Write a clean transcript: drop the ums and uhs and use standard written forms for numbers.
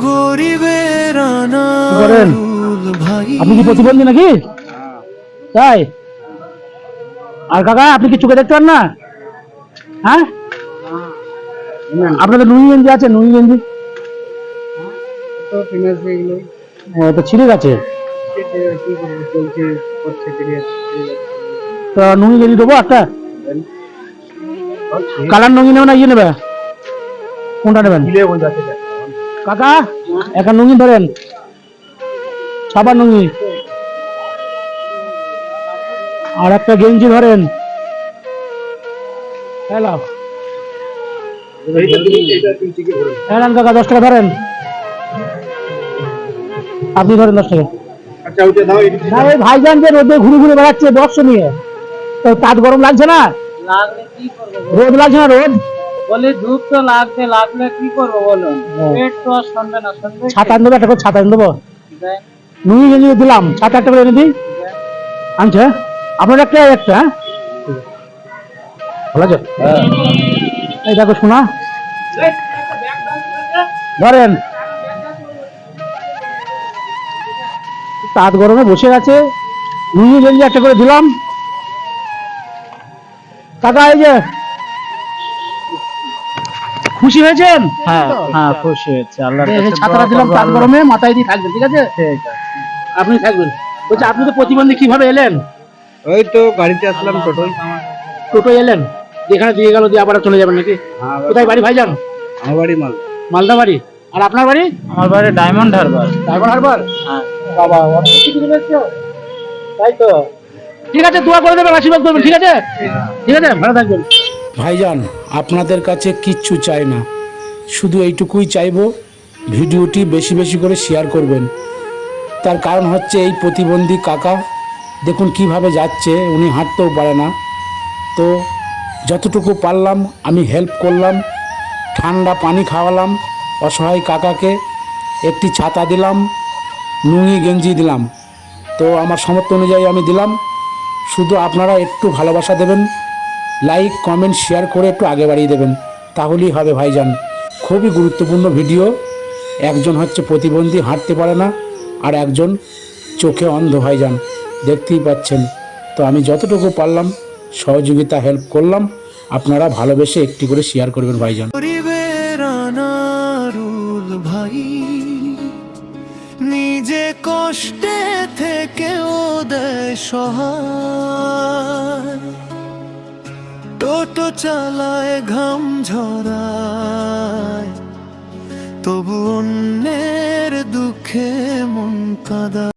গরিবের করেন ভাই। আপনি কি প্রতিবন্ধী নাকি? তাই? আর কাকা আপনি কি চোখে দেখতে পান না? হ্যাঁ, আপনাদের নুই গেঞ্জি আছে? নুই গেঞ্জি তো ছিঁড়ে গেছে, তো নুই গেঞ্জি দেবো একটা। কালার নুঙ্গি নেবে না ইয়ে নেবে, কোনটা নেবেন কাকা? একটা নুঙ্গি ধরেন, সাবান নুঙ্গি, আর একটা গেঞ্জি ধরেন। হ্যালো হ্যাঁ কাকা 10 টাকা ধরেন, আপনি ধরেন 10 টাকা। না এই ভাইজান যে রোদে ঘুরে ঘুরে বেড়াচ্ছে বক্স নিয়ে, তো তাত গরম লাগছে না? লাগলে কি করবো রোদ লাগছে না? রোদ বলি, ধূপ তো লাগবে, লাগলে কি করবো বলুন? পেট তো আর শুনবে না, শুনবে ছাতা এনে দেবো, একটা করে ছাতা এনে দেবো। নুই গেঞ্জি দিলাম, ছাতা একটা করে এনে দিই। আনছে আপনার একটা একটা, হ্যাঁ ভালো আছে। এই দেখো শোনা, ধরেন তাঁত গরমে বসে আছে, নুই গেঞ্জি একটা করে দিলাম। কাকা এই যে খুশি হয়েছেন? হ্যাঁ হ্যাঁ, খুশি হয়েছে। আল্লাহর এই যে কাছে ছাতাটা দোয়া দিলাম করবো, তাঁত আল্লাহ- গরমে মাথায় দিয়ে থাকবেন, ঠিক আছে? ঠিক আছে। আপনি থাকবেন। বলছি আপনি তো প্রতিবন্ধী, কিভাবে এলেন? ওই তো গাড়িতে আসলাম, টোটোয়। টোটো এলেন, যেখানে দিয়ে গেল দিয়ে আবার চলে যাবেন নাকি? কোথায় বাড়ি ভাইজান? আমার বাড়ি মাল। মালদা বাড়ি। আর আপনার বাড়ি? আমার বাড়ি ডায়মন্ড হারবার। ডায়মন্ড হারবার। হ্যাঁ, বাবা অনেক কিছু দূরে এসছো। তাই তো, ঠিক আছে, দোয়া করে দেবেন, আশীর্বাদ করবেন, ঠিক আছে? ঠিক আছে, ভালো থাকবেন ভাইজান। আপনাদের কাছে কিচ্ছু চাই না, শুধু এইটুকুই চাইবো, ভিডিওটি বেশি বেশি করে শেয়ার করবেন। তার কারণ হচ্ছে এই প্রতিবন্ধী কাকা দেখুন কিভাবে যাচ্ছে, উনি হাঁটতেও পারে না। তো যতটুকু পারলাম আমি হেল্প করলাম, ঠান্ডা পানি খাওয়ালাম অসহায় কাকাকে, একটি ছাতা দিলাম, নুঙ্গি গেঞ্জি দিলাম। তো আমার সামর্থ্য অনুযায়ী আমি দিলাম। শুধু আপনারা একটু ভালোবাসা দেবেন, লাইক কমেন্ট শেয়ার করে একটু আগে বাড়িয়ে দেবেন, তাহলেই হবে ভাইজান। খুবই গুরুত্বপূর্ণ ভিডিও। একজন হচ্ছে প্রতিবন্ধী, হাঁটতে পারে না, আর একজন চোখে অন্ধ ভাইজান, দেখতেই পাচ্ছেন। তো আমি যতটুকু পারলাম সহযোগিতা হেল্প করলাম, আপনারা ভালোবেসে একটি করে শেয়ার করবেন ভাইজান। গরিবের আনারুল ভাই, নিজে কষ্টে থেকেও দেয় সহায়, টোটো চালায় ঘাম ঝরায়, তবু অন্যের দুঃখে মন কাঁদা।